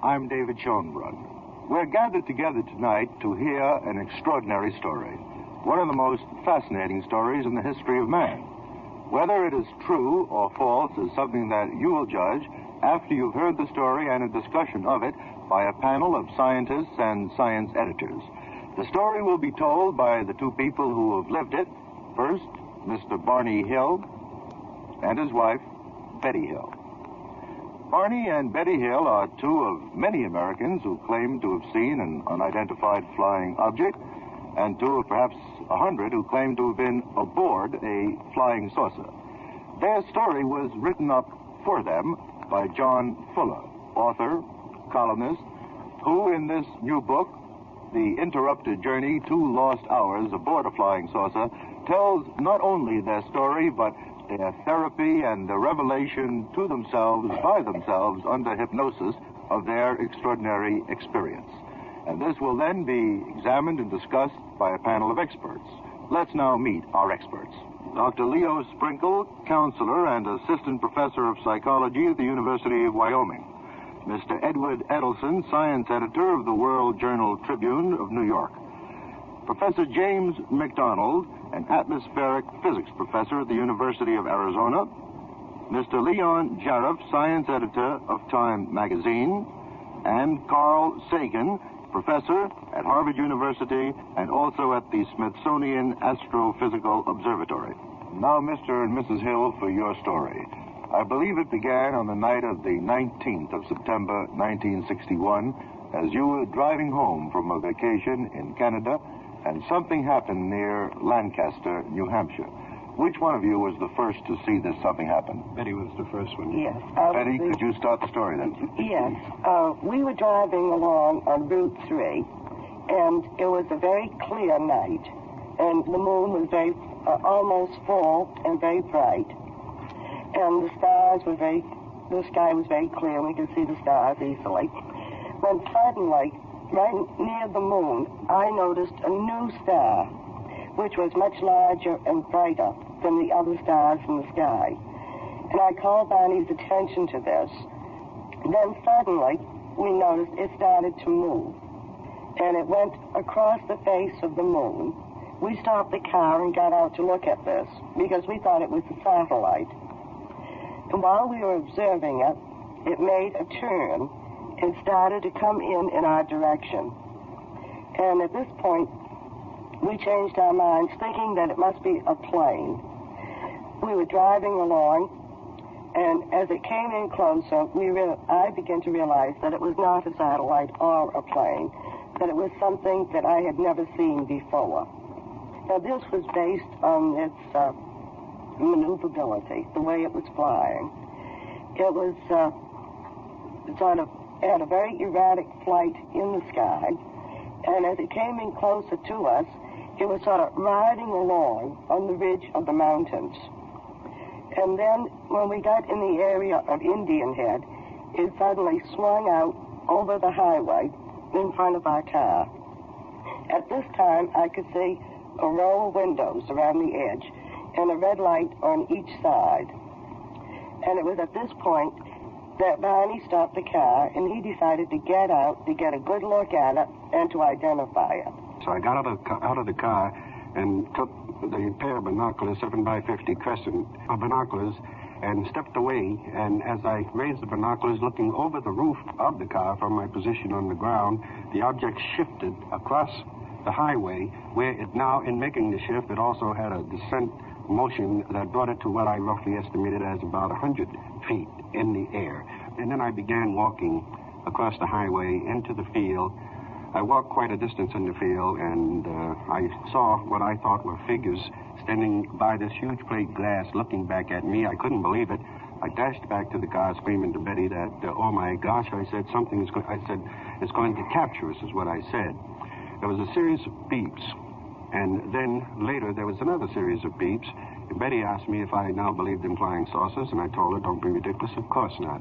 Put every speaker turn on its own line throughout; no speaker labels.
I'm David Schumberg. We're gathered together tonight to hear an extraordinary story, one of the most fascinating stories in the history of man. Whether it is true or false is something that you will judge after you've heard the story and a discussion of it by a panel of scientists and science editors. The story will be told by the two people who have lived it. First, Mr. Barney Hill and his wife, Betty Hill. Barney and Betty Hill are two of many Americans who claim to have seen an unidentified flying object, and two of perhaps 100 who claim to have been aboard a flying saucer. Their story was written up for them by John Fuller, author, columnist, who in this new book, The Interrupted Journey, 2 Lost Hours Aboard a Flying Saucer, tells not only their story, but their therapy and the revelation to themselves, by themselves, under hypnosis of their extraordinary experience. And this will then be examined and discussed by a panel of experts. Let's now meet our experts. Dr. Leo Sprinkle, counselor and assistant professor of psychology at the University of Wyoming. Mr. Edward Eddleston, science editor of the World Tribune of New York. Professor James McDonald, an atmospheric physics professor at the University of Arizona. Mr. Leon Jerriff, science editor of Time magazine. And Carl Sagan, professor at Harvard University and also at the Smithsonian Astrophysical Observatory. Now, Mr. and Mrs. Hill, for your story. I believe it began on the night of the 19th of September, 1961, as you were driving home from a vacation in Canada, and something happened near Lancaster, New Hampshire. Which one of you was the first to see this something happen?
Betty was the first one.
Yes.
Betty, could you start the story then?
Yes. We were driving along on Route 3, and it was a very clear night, and the moon was very, almost full and very bright. And the sky was very clear, and we could see the stars easily. When suddenly, right near the moon, I noticed a new star, which was much larger and brighter than the other stars in the sky. And I called Barney's attention to this. Then suddenly, we noticed it started to move, and it went across the face of the moon. We stopped the car and got out to look at this, because we thought it was a satellite. And while we were observing it, it made a turn and started to come in our direction. And at this point, we changed our minds, thinking that it must be a plane. We were driving along, and as it came in closer, I began to realize that it was not a satellite or a plane, that it was something that I had never seen before. Now, this was based on its maneuverability, the way it was flying. It was had a very erratic flight in the sky, and as it came in closer to us, it was sort of riding along on the ridge of the mountains. And then when we got in the area of Indian Head, it suddenly swung out over the highway in front of our car. At this time, I could see a row of windows around the edge and a red light on each side. And it was at this point that Barney stopped the car, and he decided to get out to get a good look at it and to identify it.
So I got out of the car and took the pair of binoculars, 7x50 crescent of binoculars, and stepped away. And as I raised the binoculars, looking over the roof of the car from my position on the ground, the object shifted across the highway, where it now, in making the shift, it also had a descent motion that brought it to what I roughly estimated as about 100 feet in the air. And then I began walking across the highway into the field. I walked quite a distance in the field, and I saw what I thought were figures standing by this huge plate glass looking back at me. I couldn't believe it. I dashed back to the car screaming to Betty that, oh my gosh, I said, it's going to capture us, is what I said. There was a series of beeps, and then later there was another series of beeps. And Betty asked me if I now believed in flying saucers, and I told her, don't be ridiculous, of course not.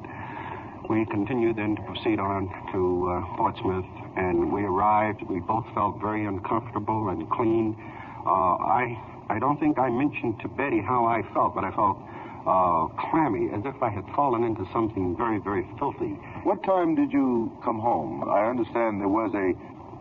We continued then to proceed on to Portsmouth, and we arrived. We both felt very uncomfortable and clean. I don't think I mentioned to Betty how I felt, but I felt clammy, as if I had fallen into something very, very filthy.
What time did you come home? I understand there was a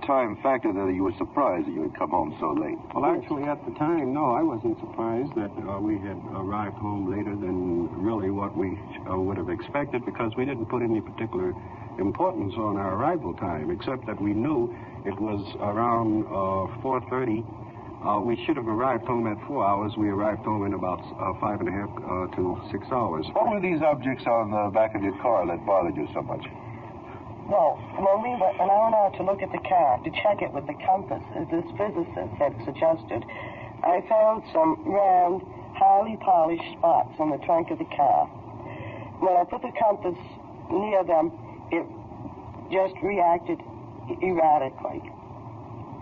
time factor that you were surprised that you had come home so late.
Well, actually, at the time, no, I wasn't surprised that we had arrived home later than really what we would have expected, because we didn't put any particular importance on our arrival time, except that we knew it was around 4:30. We should have arrived home at 4 hours. We arrived home in about 5.5 to 6 hours.
What were these objects on the back of your car that bothered you so much?
Well, when I went out to look at the car, to check it with the compass, as this physicist had suggested, I found some round, highly polished spots on the trunk of the car. When I put the compass near them, it just reacted erratically.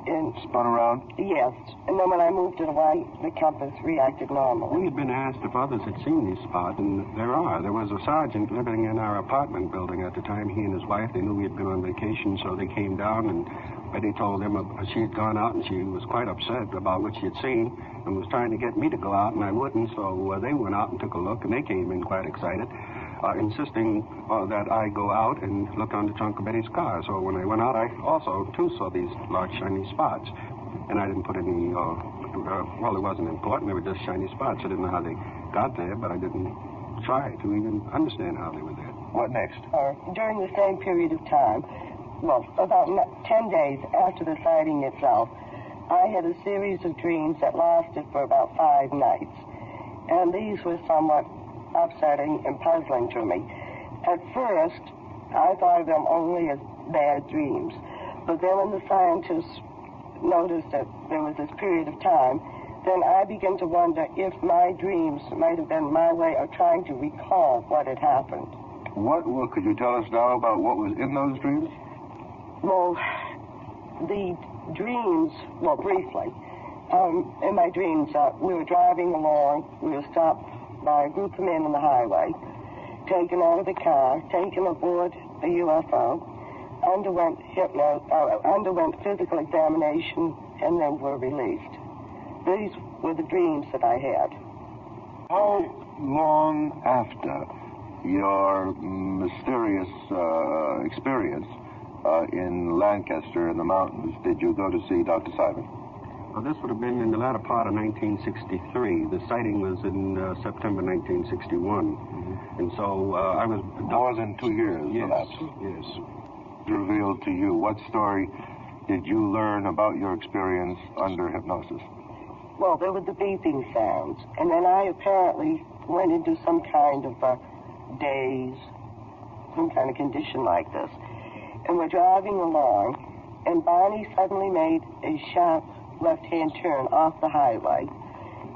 And
spun around?
Yes. And then when I moved it away, the compass reacted normally.
We had been asked if others had seen these spots, and there are. There was a sergeant living in our apartment building at the time. He and his wife, they knew we had been on vacation, so they came down, and Betty told them she had gone out, and she was quite upset about what she had seen, and was trying to get me to go out, and I wouldn't, so they went out and took a look, and they came in quite excited, insisting that I go out and look on the trunk of Betty's car. So when I went out, I also, too, saw these large shiny spots. And I didn't put any, well, it wasn't important. They were just shiny spots. I didn't know how they got there, but I didn't try to even understand how they were there.
What next?
During the same period of time, well, about 10 days after the sighting itself, I had a series of dreams that lasted for about 5 nights. And these were somewhat upsetting and puzzling to me. At first, I thought of them only as bad dreams. But then when the scientists noticed that there was this period of time, then I began to wonder if my dreams might have been my way of trying to recall what had happened.
What could you tell us now about what was in those dreams?
Well, the dreams, well, briefly, in my dreams, we were driving along, we were stopped by a group of men on the highway, taken out of the car, taken aboard a UFO, underwent physical examination, and then were released. These were the dreams that I had.
How long after your mysterious experience in Lancaster in the mountains did you go to see Dr. Simon?
Well, this would have been in the latter part of 1963. The sighting was in September 1961. Mm-hmm. And so I was...
More than 2 years, perhaps.
Yes.
Revealed to you. What story did you learn about your experience under hypnosis?
Well, there were the beeping sounds. And then I apparently went into some kind of daze, some kind of condition like this. And we're driving along, and Barney suddenly made a sharp left-hand turn off the highway,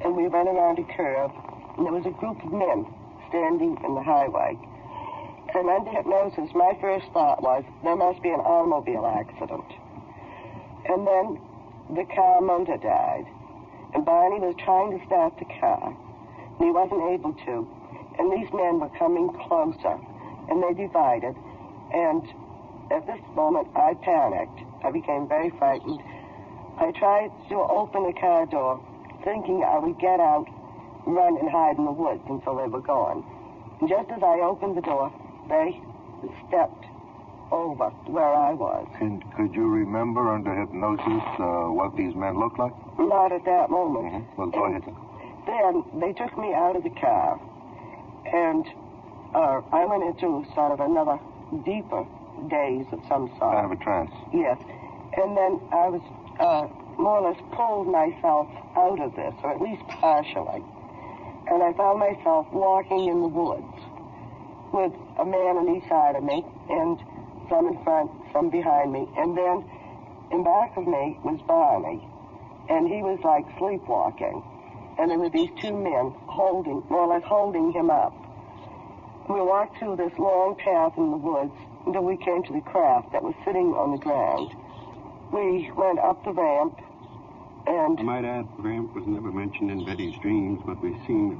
and we went around a curve, and there was a group of men standing in the highway. And under hypnosis, my first thought was, there must be an automobile accident. And then the car motor died, and Barney was trying to start the car, and he wasn't able to. And these men were coming closer, and they divided, and at this moment, I panicked. I became very frightened. I tried to open the car door, thinking I would get out, run and hide in the woods until they were gone. And just as I opened the door, they stepped over where I was.
And could you remember under hypnosis what these men looked like?
Not at that moment.
Mm-hmm. Well, go ahead.
Then they took me out of the car, and I went into sort of another deeper daze of some sort.
Kind of a trance.
Yes. And then I was more or less pulled myself out of this, or at least partially. And I found myself walking in the woods with a man on each side of me, and some in front, some behind me. And then in back of me was Barney, and he was like sleepwalking. And there were these 2 men more or less holding him up. We walked through this long path in the woods until we came to the craft that was sitting on the ground. We went up the ramp, and...
I might add, the ramp was never mentioned in Betty's dreams, but we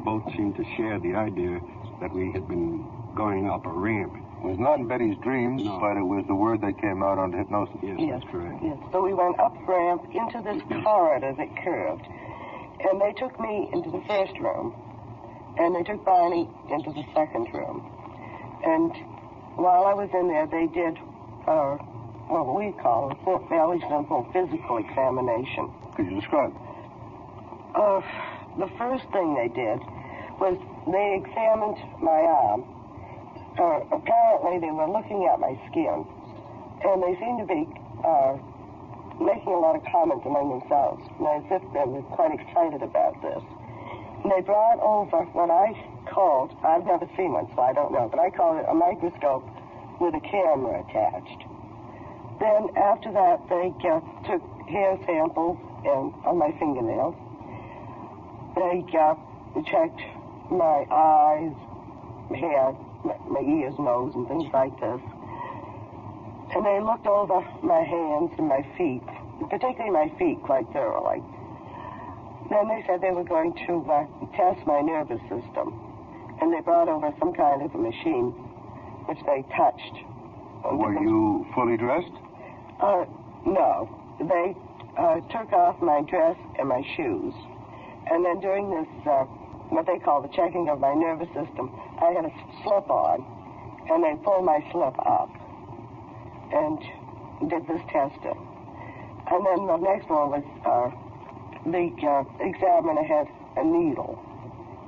both seemed to share the idea that we had been going up a ramp.
It was not in Betty's dreams,
no.
But it was the word that came out under hypnosis.
Yes, that's correct.
Yes, so we went up ramp into this corridor that curved, and they took me into the first room, And they took Barney into the second room. And while I was in there, they did what we call a fairly simple physical examination.
Could you describe?
The first thing they did was they examined my arm. Apparently, they were looking at my skin, and they seemed to be making a lot of comments among themselves, as if they were quite excited about this. And they brought over what I called, I've never seen one, so I don't know, but I call it a microscope with a camera attached. Then, after that, they took hair samples on my fingernails. They checked my eyes, hair, my ears, nose, and things like this. And they looked over my hands and my feet, particularly my feet, quite thoroughly. Then they said they were going to test my nervous system. And they brought over some kind of a machine, which they touched.
Were you fully dressed?
No. They took off my dress and my shoes. And then during this, what they call the checking of my nervous system, I had a slip on, and they pulled my slip up and did this testing. And then the next one was the examiner had a needle,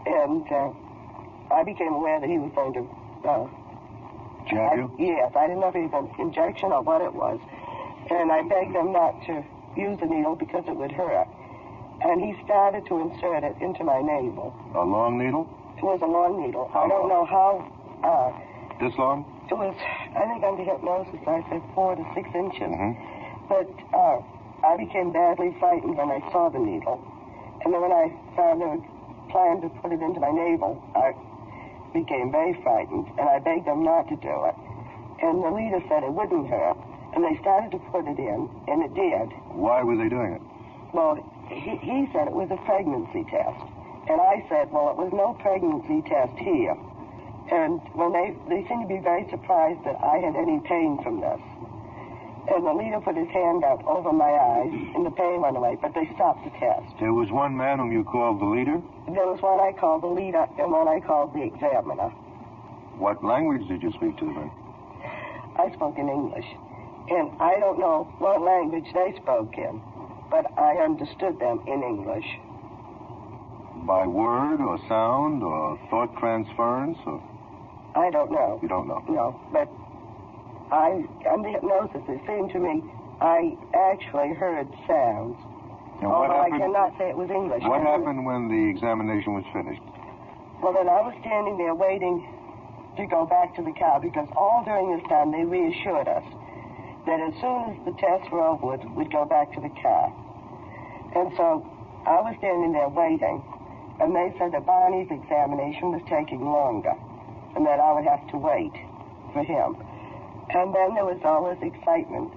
and I became aware that he was going to
jab you?
Yes, I didn't know if it was an injection or what it was, and I begged them not to use the needle because it would hurt. And he started to insert it into my navel.
A long needle?
It was a long needle. I don't know how.
This long?
It was, I think under hypnosis, I said 4 to 6 inches.
Mm-hmm.
But I became badly frightened when I saw the needle. And then when I found they were planning to put it into my navel, I became very frightened. And I begged them not to do it. And the leader said it wouldn't hurt. And they started to put it in, and it did.
Why were they doing it?
Well, he said it was a pregnancy test. And I said, well, it was no pregnancy test here. And when they seemed to be very surprised that I had any pain from this. And the leader put his hand out over my eyes, and the pain went away, but they stopped the test.
There was one man whom you called the leader?
There was one I called the leader and one I called the examiner.
What language did you speak to them?
I spoke in English. And I don't know what language they spoke in, but I understood them in English.
By word or sound or thought transference? Or...
I don't know.
You don't know?
No, but under hypnosis, it seemed to me I actually heard sounds.
And
although I cannot say it was English.
What happened when the examination was finished?
Well, then I was standing there waiting to go back to the car because all during this time they reassured us that as soon as the tests were over, we'd go back to the car. And so I was standing there waiting, and they said that Barney's examination was taking longer, and that I would have to wait for him. And then there was all this excitement,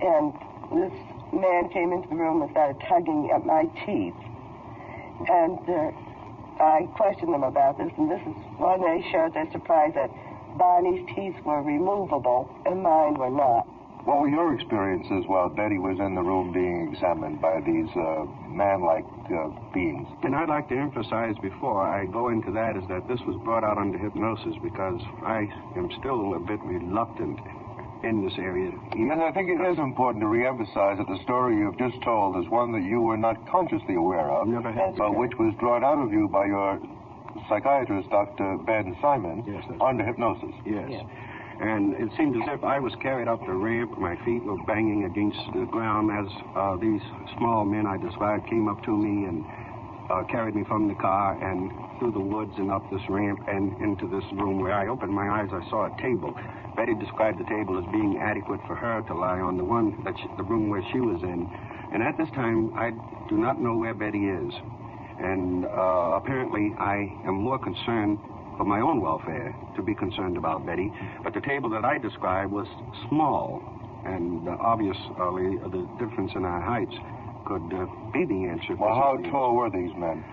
and this man came into the room and started tugging at my teeth. And I questioned them about this, and this is when they showed their surprise that Barney's teeth were removable and mine were not.
What were your experiences while Betty was in the room being examined by these man-like beings?
And I'd like to emphasize before I go into that is that this was brought out under hypnosis because I am still a bit reluctant in this area.
And I think it is important to reemphasize that the story you've just told is one that you were not consciously aware of,
Never had.
but which was drawn out of you by your psychiatrist, Dr. Ben Simon,
yes,
under hypnosis.
Yes. Yeah. And it seemed as if I was carried up the ramp. My feet were banging against the ground as these small men I described came up to me and carried me from the car and through the woods and up this ramp and into this room where I opened my eyes. I saw a table. Betty described the table as being adequate for her to lie on, the room where she was in. And at this time, I do not know where Betty is. And apparently, I am more concerned for my own welfare to be concerned about Betty. But the table that I described was small, and obviously the difference in our heights could be the answer.
Well, how tall were these men?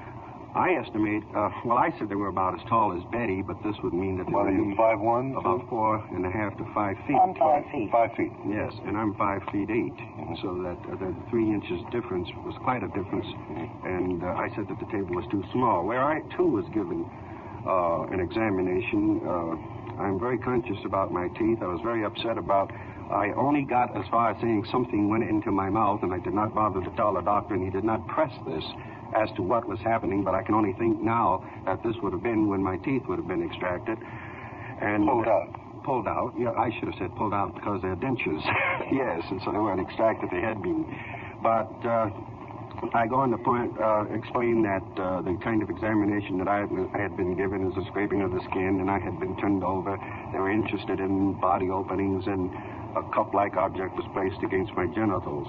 I estimate, well, I said they were about as tall as Betty, but this would mean that they
What
were
are you, 5'1"?
about 4.5 to 5 feet.
I'm 5 feet.
5 feet.
Yes, and I'm 5 feet 8, so that the 3 inches difference was quite a difference. And I said that the table was too small. Where I too was given an examination, I'm very conscious about my teeth. I was very upset about. I only got as far as saying something went into my mouth, and I did not bother to tell the doctor, and he did not press this as to what was happening, but I can only think now that this would have been when my teeth would have been extracted. And
Pulled out.
Pulled out. Yeah, I should have said pulled out because they're dentures. Yes, and so they weren't extracted, they had been. But I go on to explain that the kind of examination that I had been given is a scraping of the skin, and I had been turned over. They were interested in body openings, and a cup-like object was placed against my genitals.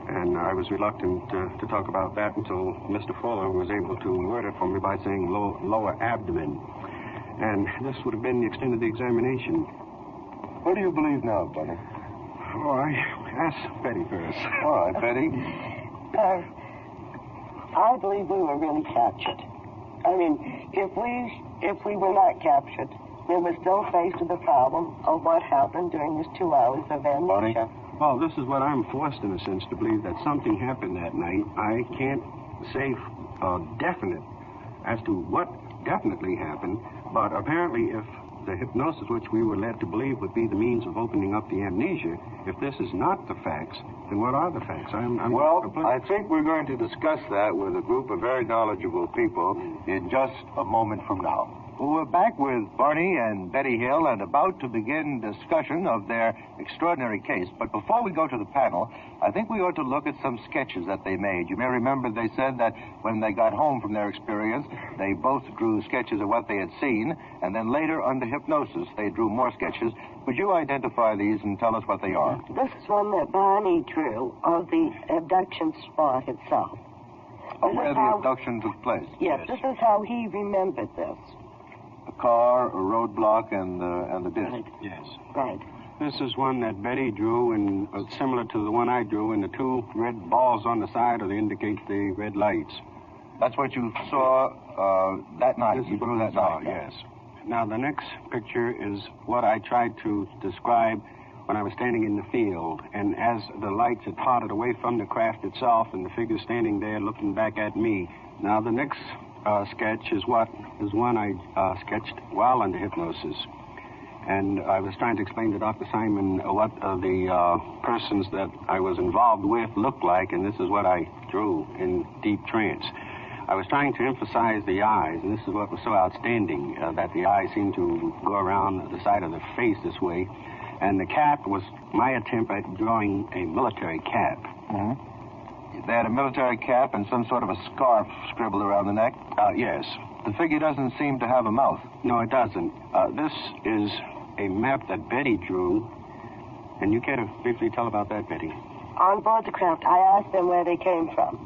And I was reluctant to talk about that until Mr. Fuller was able to word it for me by saying lower abdomen. And this would have been the extent of the examination.
What do you believe now, Bunny?
Oh, I ask Betty first.
All right, Betty.
I believe we were really captured. I mean, if we were not captured, we were still faced with the problem of what happened during these 2 hours of amnesia.
Well, this is what I'm forced, in a sense, to believe that something happened that night. I can't say definite as to what definitely happened, but apparently if the hypnosis which we were led to believe would be the means of opening up the amnesia, if this is not the facts, then what are the facts?
Well, I think we're going to discuss that with a group of very knowledgeable people in just a moment from now. Well, we're back with Barney and Betty Hill and about to begin discussion of their extraordinary case. But before we go to the panel, I think we ought to look at some sketches that they made. You may remember they said that when they got home from their experience, they both drew sketches of what they had seen, and then later, under hypnosis, they drew more sketches. Would you identify these and tell us what they are?
This is one that Barney drew of the abduction spot itself.
Where the abduction took place.
Yes, this is how he remembered this.
A car, a roadblock, and the disc.
Right.
Yes.
Right.
This is one that Betty drew, and similar to the one I drew, and the 2 red balls on the side that indicate the red lights.
That's what you saw that night. You drew that night.
Yes. Now, the next picture is what I tried to describe when I was standing in the field, and as the lights had parted away from the craft itself, and the figure standing there looking back at me. Now, the next sketch is one I sketched while under hypnosis. And I was trying to explain to Dr. Simon what the persons that I was involved with looked like, and this is what I drew in deep trance. I was trying to emphasize the eyes, and this is what was so outstanding, that the eyes seemed to go around the side of the face this way. And the cap was my attempt at drawing a military cap.
Mm-hmm. They had a military cap and some sort of a scarf scribbled around the neck?
Yes.
The figure doesn't seem to have a mouth.
No, it doesn't. This is a map that Betty drew. And you care to briefly tell about that, Betty?
On board the craft, I asked them where they came from.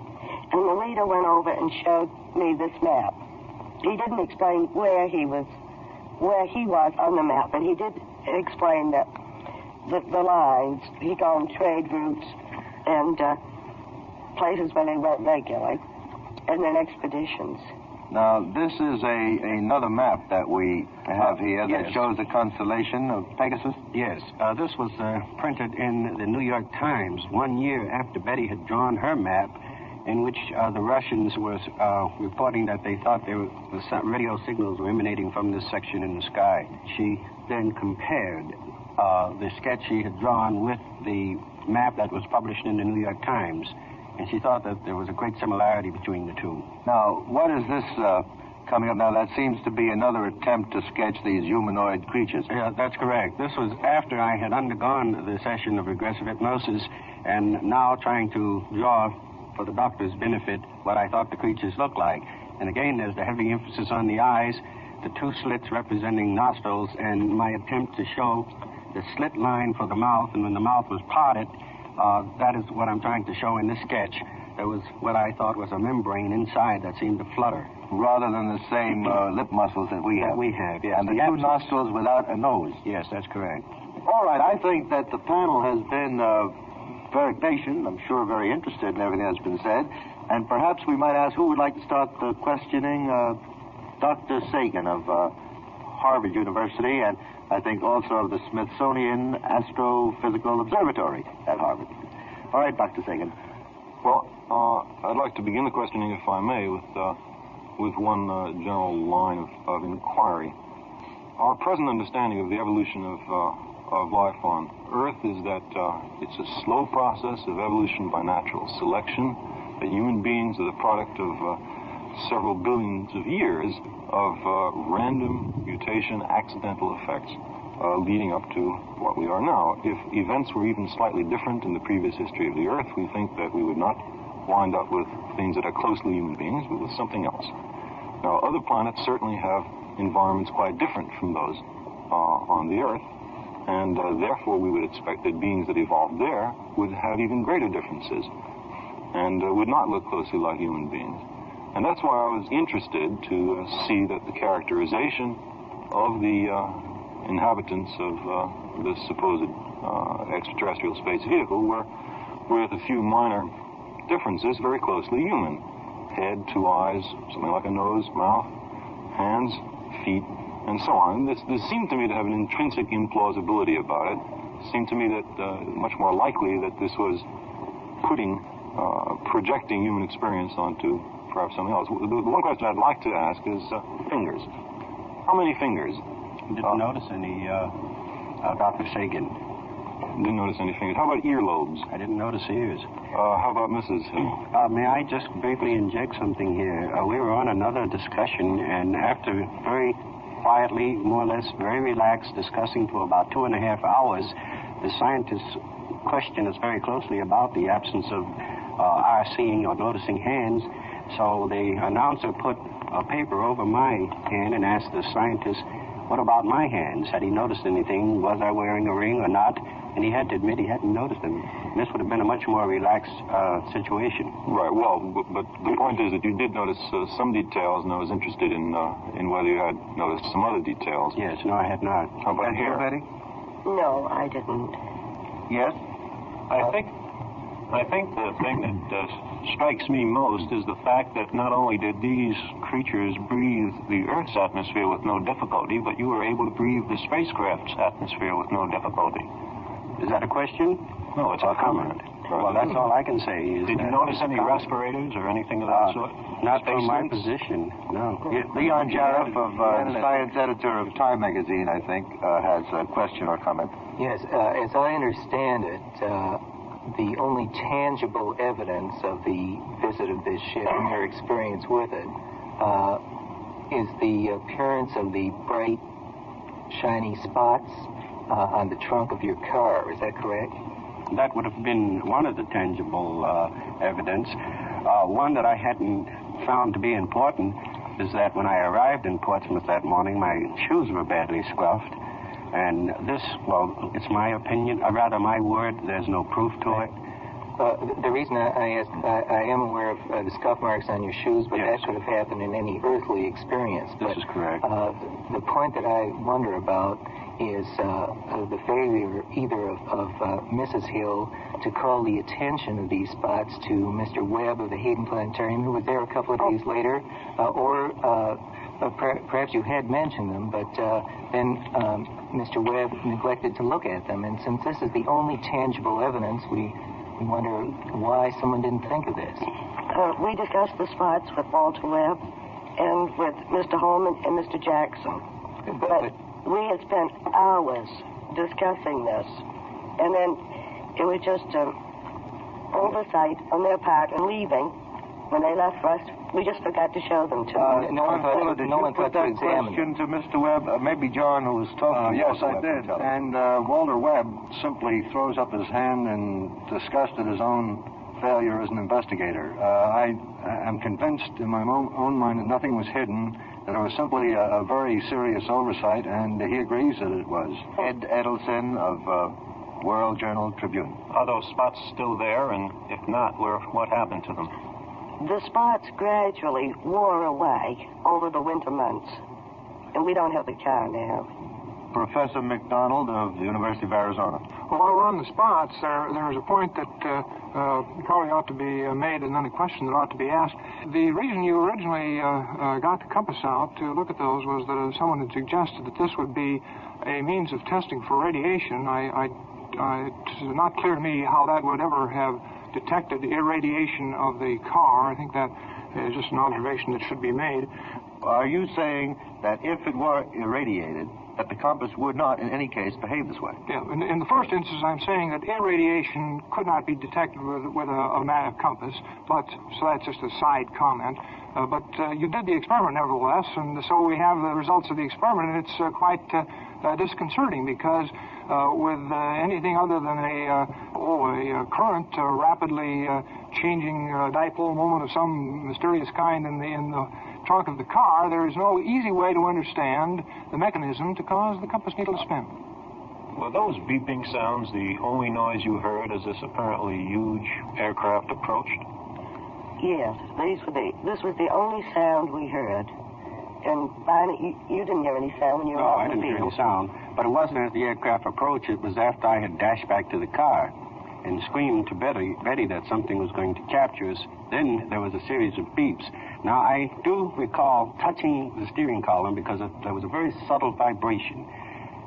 And the leader went over and showed me this map. He didn't explain where he was on the map, but he did explain that the lines, he called them trade routes, and places where they went regularly, and then expeditions.
Now, this is another map that we have here that
yes.
shows the constellation of Pegasus.
Yes. This was printed in the New York Times 1 year after Betty had drawn her map, in which the Russians were reporting that they thought there were radio signals were emanating from this section in the sky. She then compared the sketch she had drawn with the map that was published in the New York Times, and she thought that there was a great similarity between the two.
Now, what is this coming up now? That seems to be another attempt to sketch these humanoid creatures.
Yeah, that's correct. This was after I had undergone the session of regressive hypnosis, and now trying to draw, for the doctor's benefit, what I thought the creatures looked like. And again, there's the heavy emphasis on the eyes, the 2 slits representing nostrils, and my attempt to show the slit line for the mouth, and when the mouth was parted, that is what I'm trying to show in this sketch. There was what I thought was a membrane inside that seemed to flutter.
Rather than the same lip muscles that we have.
Yeah.
And the 2 nostrils without a nose.
Yes, that's correct.
All right, I think that the panel has been very patient, I'm sure very interested in everything that's been said. And perhaps we might ask who would like to start the questioning. Dr. Sagan of Harvard University, and I think also of the Smithsonian Astrophysical Observatory at Harvard. All right, Dr. Sagan.
Well, I'd like to begin the questioning, if I may, with one general line of inquiry. Our present understanding of the evolution of life on Earth is that it's a slow process of evolution by natural selection, that human beings are the product of several billions of years of random mutation, accidental effects leading up to what we are now. If events were even slightly different in the previous history of the Earth, we think that we would not wind up with things that are closely human beings, but with something else. Now, other planets certainly have environments quite different from those on the Earth, and therefore we would expect that beings that evolved there would have even greater differences and would not look closely like human beings. And that's why I was interested to see that the characterization of the inhabitants of this supposed extraterrestrial space vehicle were, with a few minor differences, very closely human. Head, two eyes, something like a nose, mouth, hands, feet, and so on. This seemed to me to have an intrinsic implausibility about it. It seemed to me that much more likely that this was projecting human experience onto perhaps something else. The one question I'd like to ask is fingers. How many fingers?
Didn't notice any, Dr. Sagan.
Didn't notice any fingers. How about earlobes?
I didn't notice ears.
How about Mrs. Hill?
May I just briefly inject something here? We were on another discussion, and after very quietly, more or less, very relaxed, discussing for about 2.5 hours, the scientists questioned us very closely about the absence of our seeing or noticing hands. So the announcer put a paper over my hand and asked the scientist, what about my hands? Had he noticed anything? Was I wearing a ring or not? And he had to admit he hadn't noticed them. And this would have been a much more relaxed situation.
Right. Well, but the point is that you did notice some details, and I was interested in whether you had noticed some other details.
Yes. No, I had not.
How about hair?
Betty?
No, I didn't.
Yes?
I think the thing that strikes me most is the fact that not only did these creatures breathe the Earth's atmosphere with no difficulty, but you were able to breathe the spacecraft's atmosphere with no difficulty.
Is that a question?
No, it's a comment.
Well, that's all I can say.
Did you notice any respirators or anything of that sort?
Not from my position, no.
Leon Jerriff, science editor of Time magazine, I think, has a question or comment.
Yes, as I understand it, the only tangible evidence of the visit of this ship and their experience with it is the appearance of the bright, shiny spots on the trunk of your car. Is that correct?
That would have been one of the tangible evidence. One that I hadn't found to be important is that when I arrived in Portsmouth that morning, my shoes were badly scuffed. And this, well, it's my opinion, or rather my word, there's no proof to it.
The reason I asked, I am aware of the scuff marks on your shoes, but
yes,
that could have happened in any earthly experience.
This is correct.
The point that I wonder about is the failure either of Mrs. Hill to call the attention of these spots to Mr. Webb of the Hayden Planetarium, who was there a couple of days later, or perhaps you had mentioned them, but then Mr. Webb neglected to look at them. And since this is the only tangible evidence, we wonder why someone didn't think of this.
We discussed the spots with Walter Webb and with Mr. Holman and Mr. Jackson. But we had spent hours discussing this, and then it was just oversight on their part in leaving. When they left for us, we just forgot to show them to them.
No one thought to examine
question to Mr. Webb? Maybe John, who was talking to
Yes,
Walter
I
Webb,
did. And Walter Webb simply throws up his hand in disgust at his own failure as an investigator. I am convinced in my own mind that nothing was hidden, that it was simply a very serious oversight, and he agrees that it was.
Ed Eddleston of World Journal Tribune.
Are those spots still there? And if not, what happened to them?
The spots gradually wore away over the winter months, and we don't have the car now.
Professor McDonald of the University of Arizona.
Well, while we're on the spots, there is a point that probably ought to be made, and then a question that ought to be asked. The reason you originally got the compass out to look at those was that someone had suggested that this would be a means of testing for radiation. It's not clear to me how that would ever have detected irradiation of the car. I think that is just an observation that should be made.
Are you saying that if it were irradiated, that the compass would not, in any case, behave this way?
Yeah, in the first instance, I'm saying that irradiation could not be detected with a compass, but so that's just a side comment. But you did the experiment, nevertheless, and so we have the results of the experiment, and it's quite disconcerting because with anything other than a current rapidly changing dipole moment of some mysterious kind in the trunk of the car, there is no easy way to understand the mechanism to cause the compass needle to spin.
Were those beeping sounds the only noise you heard as this apparently huge aircraft approached?
Yes, this was the only sound we heard. And Barney, you didn't hear any sound when you were
No,
out
I
in the
didn't hear
field.
any sound. But it wasn't as the aircraft approached. It was after I had dashed back to the car and screamed to Betty that something was going to capture us. Then there was a series of beeps. Now, I do recall touching the steering column because there was a very subtle vibration.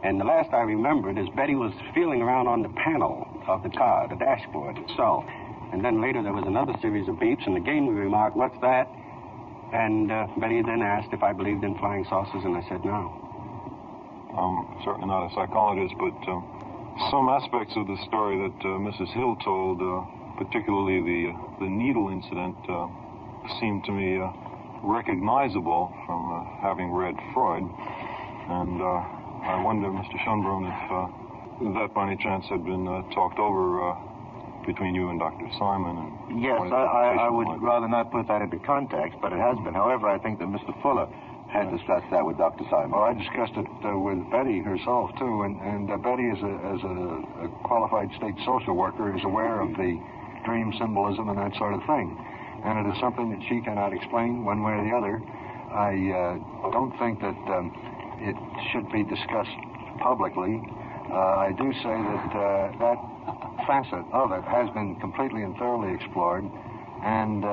And the last I remembered is Betty was feeling around on the panel of the car, the dashboard itself. And then later there was another series of beeps, and again we remarked, "What's that?" And Betty then asked if I believed in flying saucers, and I said no.
I'm certainly not a psychologist, but some aspects of the story that Mrs. Hill told, particularly the needle incident, seemed to me recognizable from having read Freud. And I wonder, Mr. Schumberg, if that by any chance had been talked over between you and Dr. Simon. And
yes, I would rather not put that into context, but it has been. However, I think that Mr. Fuller had discussed that with Dr. Simon.
Well, I discussed it with Betty herself, too, and Betty, as a qualified state social worker, is aware of the dream symbolism and that sort of thing. And it is something that she cannot explain one way or the other. I don't think that it should be discussed publicly. I do say that that facet of it has been completely and thoroughly explored, and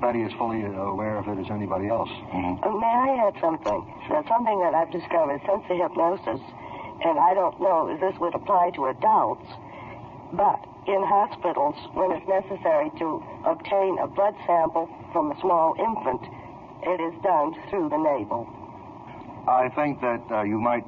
Betty is fully aware of it as anybody else.
May I add something? There's something that I've discovered since the hypnosis, and I don't know if this would apply to adults, but in hospitals, when it's necessary to obtain a blood sample from a small infant, it is done through the navel.
I think that you might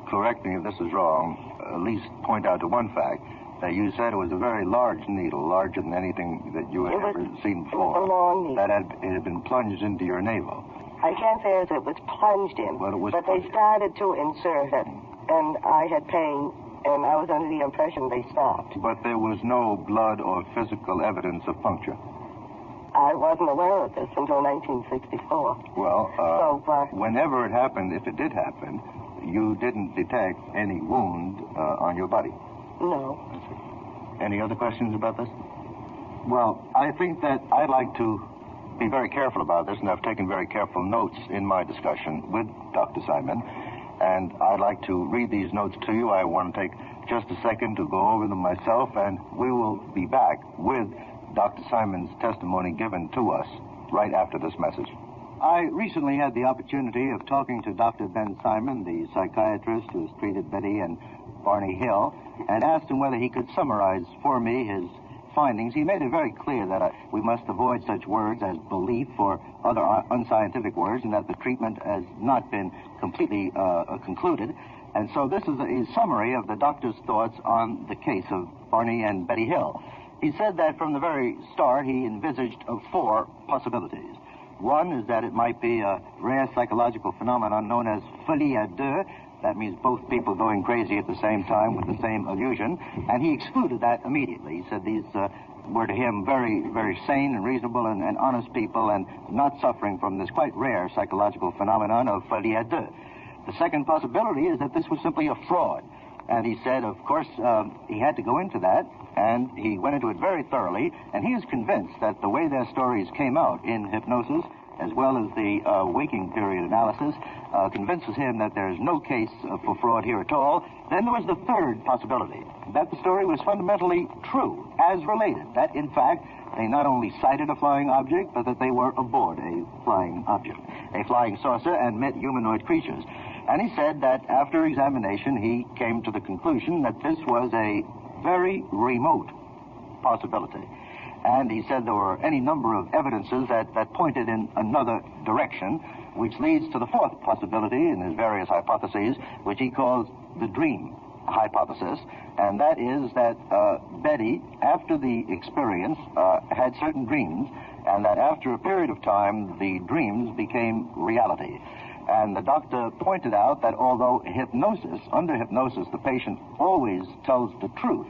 correct me if this is wrong, at least point out to one fact, that you said it was a very large needle, larger than anything that you had ever seen before.
It was a long needle.
That it had been plunged into your navel.
I can't say as it was plunged in,
Well, it was
but they started to insert it, and I had pain, and I was under the impression they stopped.
But there was no blood or physical evidence of puncture.
I wasn't aware of this until 1964.
Well, whenever it happened, if it did happen, you didn't detect any wound on your body.
No.
Any other questions about this? Well, I think that I'd like to be very careful about this, and I've taken very careful notes in my discussion with Dr. Simon, and I'd like to read these notes to you. I want to take just a second to go over them myself, and we will be back with Dr. Simon's testimony given to us right after this message. I recently had the opportunity of talking to Dr. Ben Simon, the psychiatrist who has treated Betty and Barney Hill, and asked him whether he could summarize for me his findings. He made it very clear that we must avoid such words as belief or other unscientific words, and that the treatment has not been completely concluded. And so this is a summary of the doctor's thoughts on the case of Barney and Betty Hill. He said that from the very start he envisaged 4 possibilities. One is that it might be a rare psychological phenomenon known as folie à deux. That means both people going crazy at the same time with the same illusion. And he excluded that immediately. He said these were to him very, very sane and reasonable and honest people and not suffering from this quite rare psychological phenomenon of folie à deux. The second possibility is that this was simply a fraud. And he said, of course, he had to go into that, and he went into it very thoroughly, and he is convinced that the way their stories came out in hypnosis, as well as the waking period analysis,
convinces him that there's no case for fraud here at all, then there was the third possibility, that the story was fundamentally true, as related, that in fact they not only sighted a flying object, but that they were aboard a flying object, a flying saucer, and met humanoid creatures. And he said that after examination, he came to the conclusion that this was a very remote possibility. And he said there were any number of evidences that pointed in another direction, which leads to the fourth possibility in his various hypotheses, which he calls the dream hypothesis. And that is that Betty, after the experience, had certain dreams, and that after a period of time, the dreams became reality. And the doctor pointed out that although under hypnosis, the patient always tells the truth,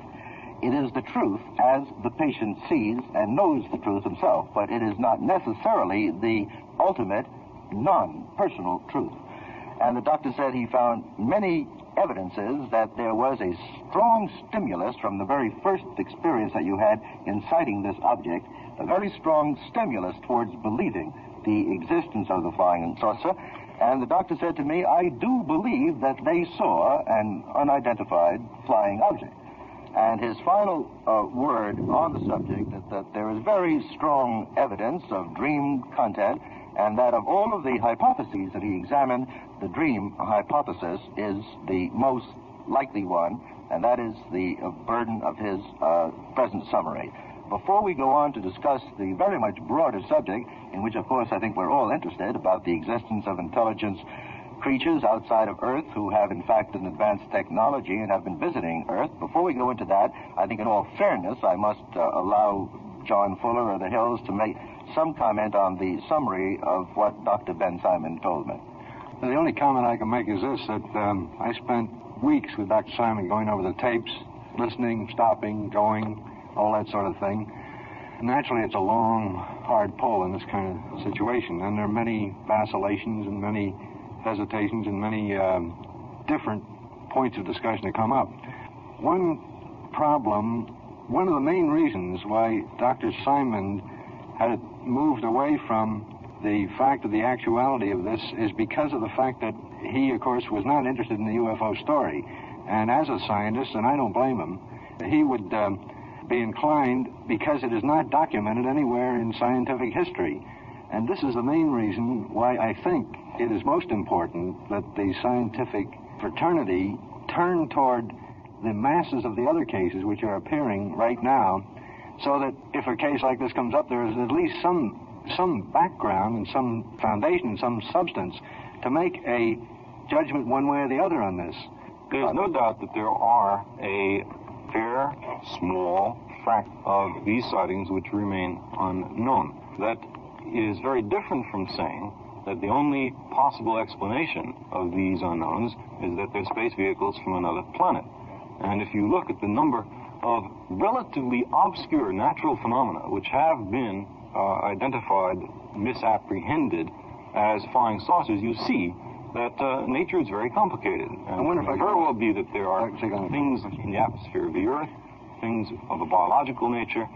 it is the truth as the patient sees and knows the truth himself, but it is not necessarily the ultimate non-personal truth. And the doctor said he found many evidences that there was a strong stimulus from the very first experience that you had in sighting this object, a very strong stimulus towards believing the existence of the flying saucer. And the doctor said to me, I do believe that they saw an unidentified flying object. And his final word on the subject is that there is very strong evidence of dream content, and that of all of the hypotheses that he examined, the dream hypothesis is the most likely one, and that is the burden of his present summary. Before we go on to discuss the very much broader subject, in which, of course, I think we're all interested, about the existence of intelligence creatures outside of Earth who have, in fact, an advanced technology and have been visiting Earth, before we go into that, I think in all fairness, I must allow John Fuller of the Hills to make some comment on the summary of what Dr. Ben Simon told me.
The only comment I can make is this, that I spent weeks with Dr. Simon going over the tapes, listening, stopping, going, all that sort of thing. Naturally, it's a long, hard pull in this kind of situation, and there are many vacillations and many hesitations and many different points of discussion that come up. One of the main reasons why Dr. Simon had moved away from the fact of the actuality of this is because of the fact that he, of course, was not interested in the UFO story. And as a scientist, and I don't blame him, he would be inclined, because it is not documented anywhere in scientific history. And this is the main reason why I think it is most important that the scientific fraternity turn toward the masses of the other cases which are appearing right now, so that if a case like this comes up, there is at least some background and some foundation, some substance to make a judgment one way or the other on this.
There's no doubt that there are a fair, small fraction of these sightings which remain unknown. That is very different from saying that the only possible explanation of these unknowns is that they're space vehicles from another planet. And if you look at the number of relatively obscure natural phenomena which have been identified, misapprehended as flying saucers, you see that nature is very complicated. And
I wonder if
it may very well be that there are things in the atmosphere of the Earth, things of a biological nature,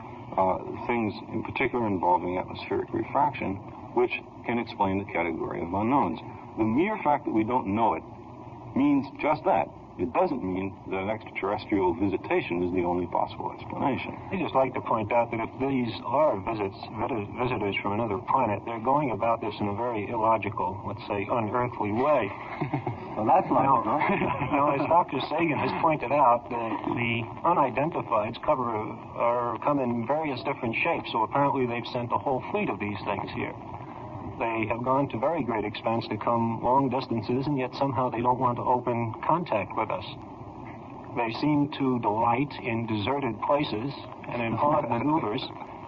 things in particular involving atmospheric refraction, which can explain the category of unknowns. The mere fact that we don't know it means just that. It doesn't mean that an extraterrestrial visitation is the only possible explanation.
I'd just like to point out that if these are visitors from another planet, they're going about this in a very illogical, let's say, unearthly way.
Well, that's logical.
Now, as Dr. Sagan has pointed out, the unidentifieds come in various different shapes, so apparently they've sent a whole fleet of these things here. They have gone to very great expense to come long distances, and yet somehow they don't want to open contact with us. They seem to delight in deserted places and in odd maneuvers.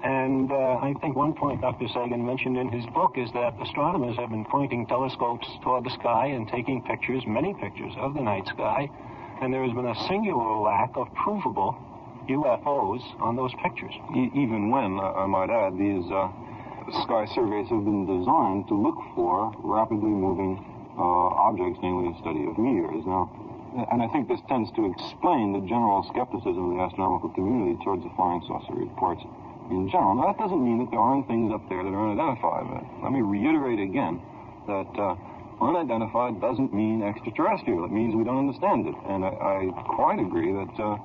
And I think one point Dr. Sagan mentioned in his book is that astronomers have been pointing telescopes toward the sky and taking pictures, many pictures, of the night sky, and there has been a singular lack of provable UFOs on those pictures.
Even when, I might add, these sky surveys have been designed to look for rapidly moving objects, namely the study of meteors. Now, and I think this tends to explain the general skepticism of the astronomical community towards the flying saucer reports in general. Now, that doesn't mean that there aren't things up there that are unidentified. But let me reiterate again that unidentified doesn't mean extraterrestrial. It means we don't understand it. And I quite agree that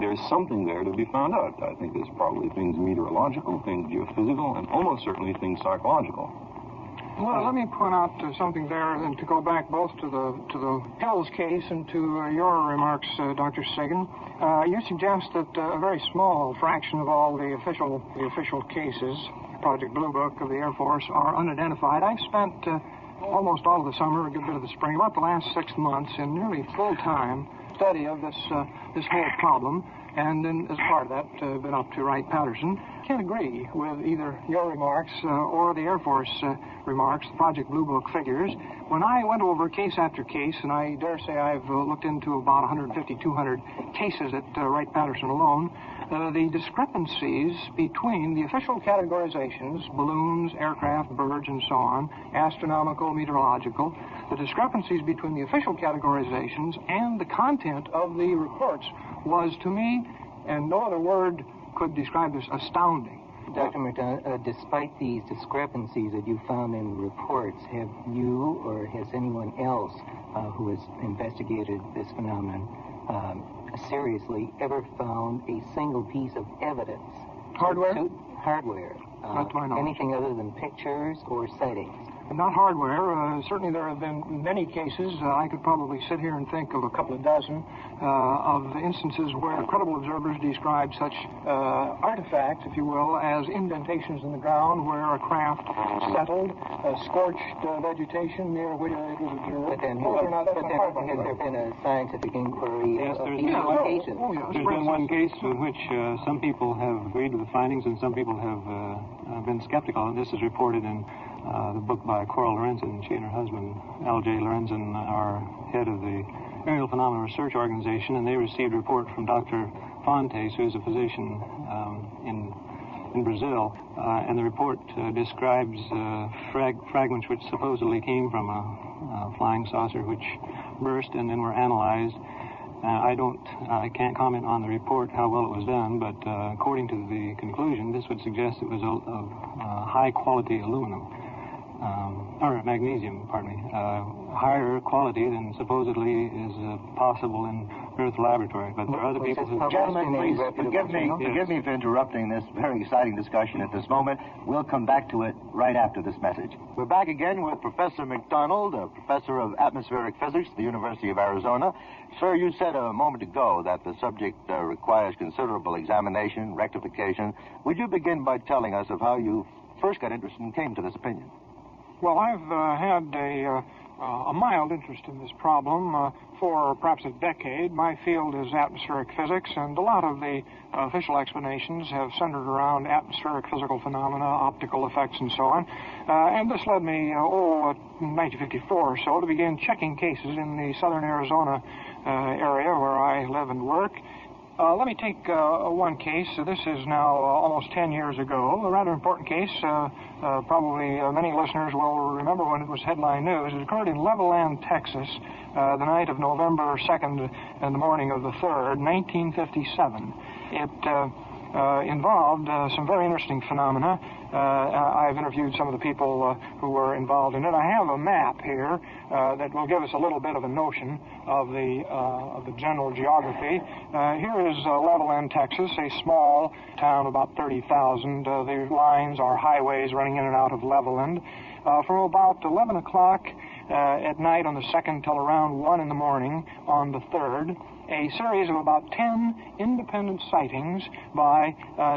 there's something there to be found out. I think there's probably things meteorological, things geophysical, and almost certainly things psychological.
Well, let me point out something there, and to go back both to the Hills case and to your remarks, Dr. Sagan. You suggest that a very small fraction of all the official cases, Project Blue Book of the Air Force, are unidentified. I've spent almost all of the summer, a good bit of the spring, about the last 6 months, in nearly full-time study of this whole problem, and then as part of that, been up to Wright-Patterson. Can't agree with either your remarks or the Air Force remarks, the Project Blue Book figures. When I went over case after case, and I dare say I've looked into about 150, 200 cases at Wright-Patterson alone, the discrepancies between the official categorizations, balloons, aircraft, birds, and so on, astronomical, meteorological, the discrepancies between the official categorizations and the content of the reports was, to me, and no other word could describe this, astounding.
Dr. McDonald, despite these discrepancies that you found in reports, have you or has anyone else who has investigated this phenomenon seriously ever found a single piece of evidence?
Hardware?
Hardware.
Not to my knowledge.
Anything other than pictures or sightings?
Not hardware. Certainly there have been many cases. I could probably sit here and think of a couple of dozen of instances where credible observers describe such artifacts, if you will, as indentations in the ground where a craft settled, scorched vegetation near which it was observed.
But then has there been a scientific inquiry of these locations?
There's been one case in which some people have agreed with the findings and some people have been skeptical. This is reported in the book by Cora Lorenzen. She and her husband, L.J. Lorenzen, are head of the Aerial Phenomena Research Organization, and they received a report from Dr. Fontes, who is a physician in Brazil, and the report describes fragments which supposedly came from a flying saucer which burst and then were analyzed. I can't comment on the report, how well it was done, but according to the conclusion, this would suggest it was of high-quality aluminum. Or magnesium, pardon me, higher quality than supposedly is possible in Earth laboratory. But there are other people who...
Gentlemen, please forgive me for interrupting this very exciting discussion at this moment. We'll come back to it right after this message. We're back again with Professor McDonald, a professor of atmospheric physics at the University of Arizona. Sir, you said a moment ago that the subject requires considerable examination, rectification. Would you begin by telling us of how you first got interested and came to this opinion?
Well, I've had a mild interest in this problem for perhaps a decade. My field is atmospheric physics, and a lot of the official explanations have centered around atmospheric physical phenomena, optical effects, and so on. And this led me, in 1954 or so, to begin checking cases in the southern Arizona area where I live and work. Let me take one case. This is now almost 10 years ago, a rather important case. Probably many listeners will remember when it was headline news. It occurred in Levelland, Texas, the night of November 2nd and the morning of the 3rd, 1957. It involved some very interesting phenomena. I've interviewed some of the people who were involved in it. I have a map here that will give us a little bit of a notion of the general geography. Here is Levelland, Texas, a small town, about 30,000. The lines are highways running in and out of Levelland. From about 11 o'clock at night on the 2nd till around 1 in the morning on the 3rd, a series of about 10 independent sightings by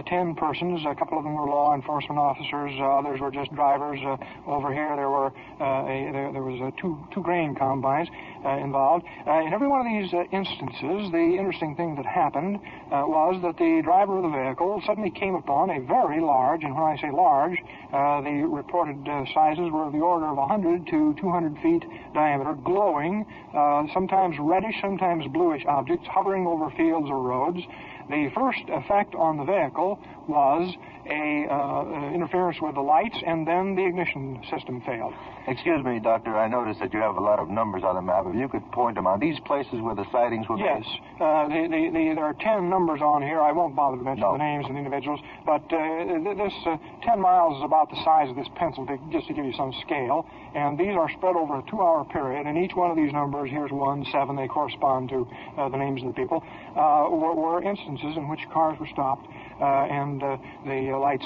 10 persons. A couple of them were law enforcement officers, others were just drivers. Over here there were there was two grain combines involved. In every one of these instances, the interesting thing that happened was that the driver of the vehicle suddenly came upon a very large, and when I say large, the reported sizes were of the order of 100 to 200 feet diameter, glowing, sometimes reddish, sometimes bluish objects hovering over fields or roads. The first effect on the vehicle was a interference with the lights, and then the ignition system failed.
Excuse me, Doctor, I noticed that you have a lot of numbers on the map. If you could point them out. These places where the sightings were made?
Yes. There are 10 numbers on here. I won't bother to mention the names of the individuals, but this 10 miles is about the size of this pencil, just to give you some scale, and these are spread over a 2-hour period, and each one of these numbers, here's 1, 7, they correspond to the names of the people, were instances in which cars were stopped and the lights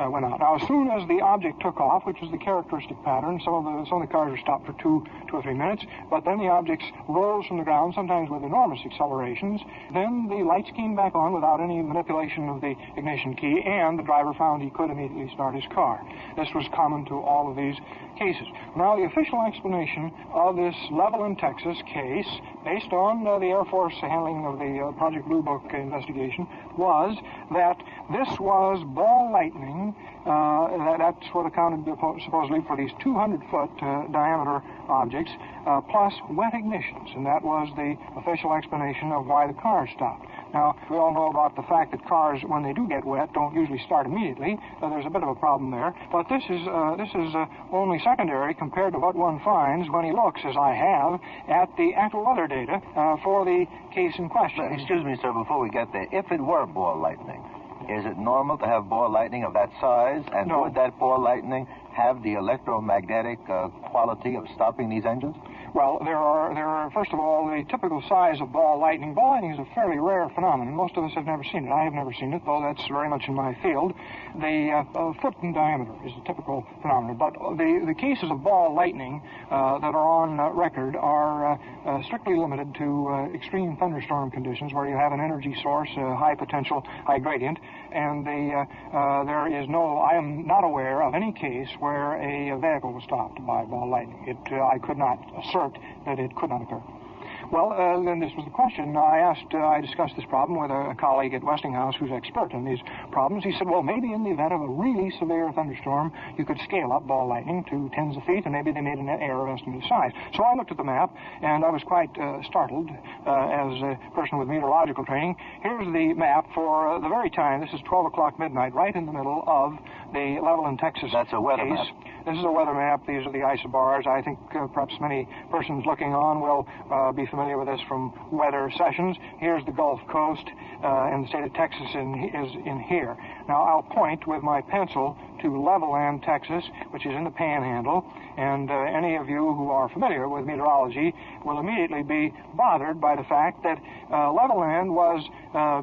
went out. Now, as soon as the object took off, which was the characteristic pattern, some of the cars were stopped for 2 or 3 minutes, but then the objects rose from the ground, sometimes with enormous accelerations. Then the lights came back on without any manipulation of the ignition key, and the driver found he could immediately start his car. This was common to all of these cases. Now, the official explanation of this Levelland, Texas case, based on the Air Force handling of the Project Blue Book investigation, was that this was ball lightning. That's what accounted supposedly for these 200-foot diameter objects, plus wet ignitions, and that was the official explanation of why the car stopped. Now, we all know about the fact that cars, when they do get wet, don't usually start immediately. There's a bit of a problem there, but this is only secondary compared to what one finds when he looks, as I have, at the actual weather data for the case in question.
Excuse me, sir, before we get there. If it were ball lightning, is it normal to have ball lightning of that size? And
no.
Would that ball lightning have the electromagnetic quality of stopping these engines?
Well, there are, first of all, the typical size of ball lightning. Ball lightning is a fairly rare phenomenon. Most of us have never seen it. I have never seen it, though that's very much in my field. The foot in diameter is a typical phenomenon. But the cases of ball lightning that are on record are strictly limited to extreme thunderstorm conditions where you have an energy source, high potential, high gradient, and there is I am not aware of any case where a vehicle was stopped by ball lightning. I could not assert that it could not occur. Well, then this was the question. I discussed this problem with a colleague at Westinghouse who's expert in these problems. He said, well, maybe in the event of a really severe thunderstorm, you could scale up ball lightning to tens of feet, and maybe they made an error estimate of size. So I looked at the map, and I was quite startled as a person with meteorological training. Here's the map for the very time. This is 12 o'clock midnight, right in the middle of the Levelland, Texas
That's a weather
case.
map.
This is a weather map. These are the isobars. I think perhaps many persons looking on will be familiar with this from weather sessions. Here's the Gulf Coast, and the state of Texas is in here. Now, I'll point with my pencil to Levelland, Texas, which is in the Panhandle, and any of you who are familiar with meteorology will immediately be bothered by the fact that Levelland was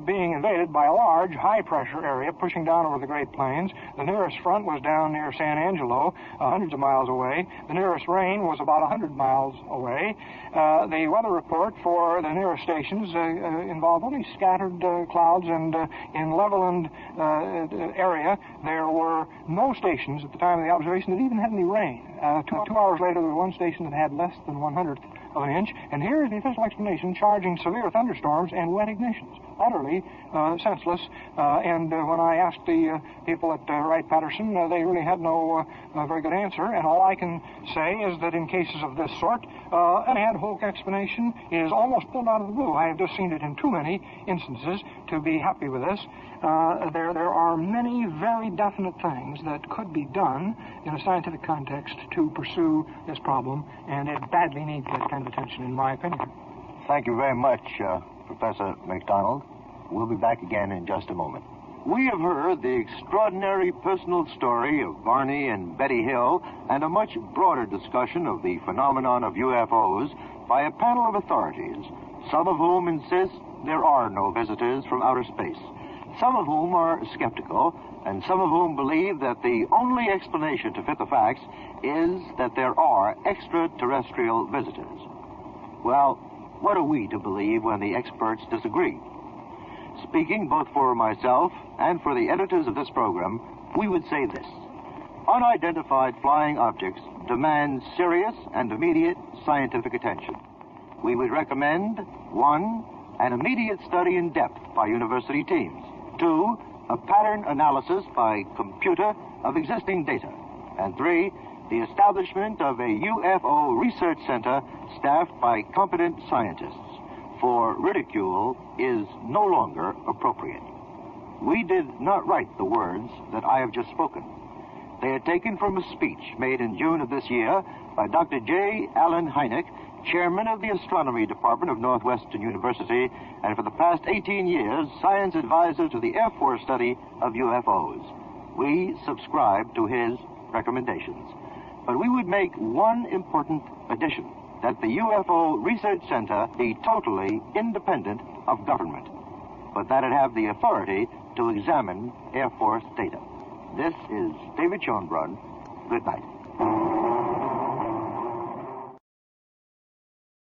being invaded by a large high-pressure area pushing down over the Great Plains. The nearest front was down near San Angelo, hundreds of miles away. The nearest rain was about 100 miles away. The weather report for the nearest stations involved only scattered clouds, and in Levelland area there were no stations at the time of the observation that even had any rain. 2 hours later, there was one station that had less than 1/100th of an inch, and here is the official explanation charging severe thunderstorms and wet ignitions. Utterly senseless, and when I asked the people at Wright-Patterson, they really had no very good answer, and all I can say is that in cases of this sort, an ad hoc explanation is almost pulled out of the blue. I have just seen it in too many instances to be happy with this. There are many very definite things that could be done in a scientific context to pursue this problem, and it badly needs that kind of attention, in my opinion.
Thank you very much, Professor McDonald. We'll be back again in just a moment.
We have heard the extraordinary personal story of Barney and Betty Hill and a much broader discussion of the phenomenon of UFOs by a panel of authorities, some of whom insist there are no visitors from outer space, some of whom are skeptical, and some of whom believe that the only explanation to fit the facts is that there are extraterrestrial visitors. Well, what are we to believe when the experts disagree? Speaking both for myself and for the editors of this program, we would say this: unidentified flying objects demand serious and immediate scientific attention. We would recommend 1, an immediate study in depth by university teams; 2, a pattern analysis by computer of existing data; and 3, the establishment of a UFO research center staffed by competent scientists.
for ridicule is no longer appropriate. We did not write the words that I have just spoken. They are taken from a speech made in June of this year by Dr. J. Allen Hynek, chairman of the Astronomy Department of Northwestern University, and for the past 18 years, science advisor to the Air Force study of UFOs. We subscribe to his recommendations. But we would make one important addition, that the UFO Research Center be totally independent of government, but that it have the authority to examine Air Force data. This is David Schumberg. Good night.